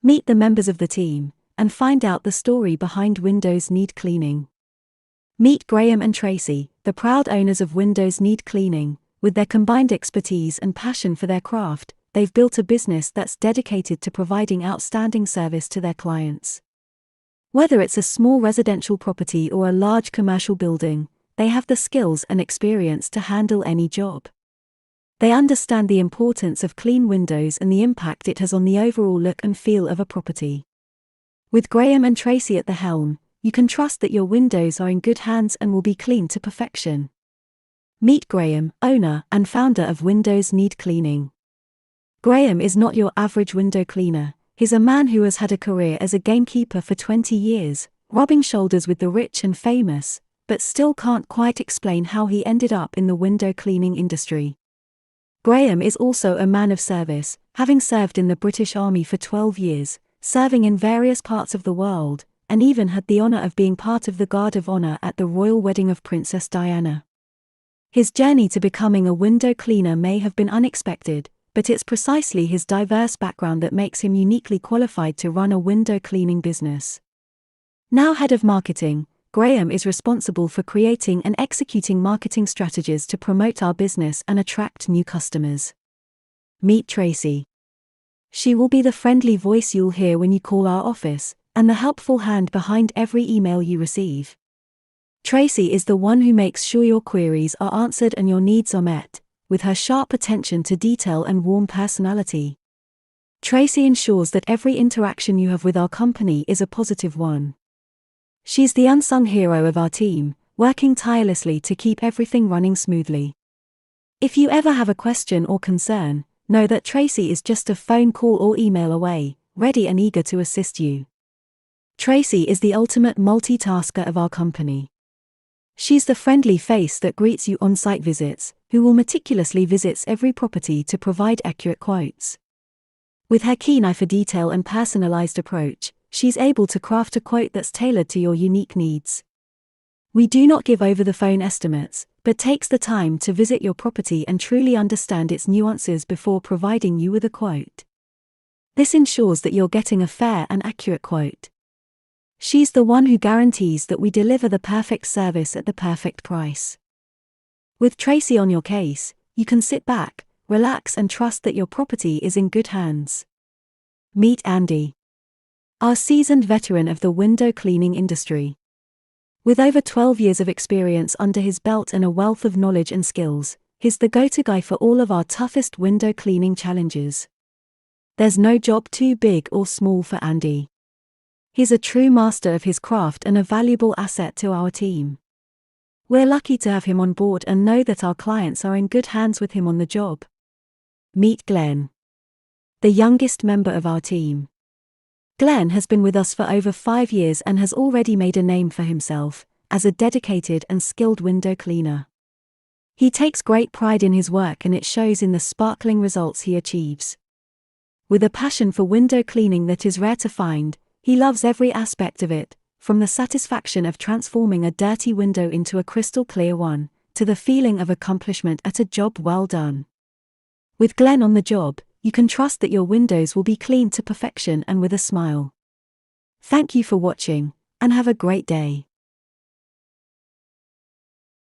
Meet the members of the team and find out the story behind Windows Need Cleaning. Meet Graham and Tracy, the proud owners of Windows Need Cleaning. With their combined expertise and passion for their craft, they've built a business that's dedicated to providing outstanding service to their clients. Whether it's a small residential property or a large commercial building, they have the skills and experience to handle any job. They understand the importance of clean windows and the impact it has on the overall look and feel of a property. With Graham and Tracy at the helm, you can trust that your windows are in good hands and will be clean to perfection. Meet Graham, owner and founder of Windows Need Cleaning. Graham is not your average window cleaner. He's a man who has had a career as a gamekeeper for 20 years, rubbing shoulders with the rich and famous, but still can't quite explain how he ended up in the window cleaning industry. Graham is also a man of service, having served in the British Army for 12 years, serving in various parts of the world, and even had the honor of being part of the Guard of Honor at the royal wedding of Princess Diana. His journey to becoming a window cleaner may have been unexpected, but it's precisely his diverse background that makes him uniquely qualified to run a window cleaning business. Now head of marketing, Graham is responsible for creating and executing marketing strategies to promote our business and attract new customers. Meet Tracy. She will be the friendly voice you'll hear when you call our office, and the helpful hand behind every email you receive. Tracy is the one who makes sure your queries are answered and your needs are met, with her sharp attention to detail and warm personality. Tracy ensures that every interaction you have with our company is a positive one. She's the unsung hero of our team, working tirelessly to keep everything running smoothly. If you ever have a question or concern, know that Tracy is just a phone call or email away, ready and eager to assist you. Tracy is the ultimate multitasker of our company. She's the friendly face that greets you on site visits, who will meticulously visit every property to provide accurate quotes. With her keen eye for detail and personalized approach, she's able to craft a quote that's tailored to your unique needs. We do not give over-the-phone estimates, but takes the time to visit your property and truly understand its nuances before providing you with a quote. This ensures that you're getting a fair and accurate quote. She's the one who guarantees that we deliver the perfect service at the perfect price. With Tracy on your case, you can sit back, relax and trust that your property is in good hands. Meet Andy. Our seasoned veteran of the window cleaning industry. With over 12 years of experience under his belt and a wealth of knowledge and skills, he's the go-to guy for all of our toughest window cleaning challenges. There's no job too big or small for Andy. He's a true master of his craft and a valuable asset to our team. We're lucky to have him on board and know that our clients are in good hands with him on the job. Meet Glenn. The youngest member of our team. Glenn has been with us for over 5 years and has already made a name for himself as a dedicated and skilled window cleaner. He takes great pride in his work and it shows in the sparkling results he achieves. With a passion for window cleaning that is rare to find, he loves every aspect of it, from the satisfaction of transforming a dirty window into a crystal clear one, to the feeling of accomplishment at a job well done. With Glenn on the job, you can trust that your windows will be clean to perfection and with a smile. Thank you for watching, and have a great day.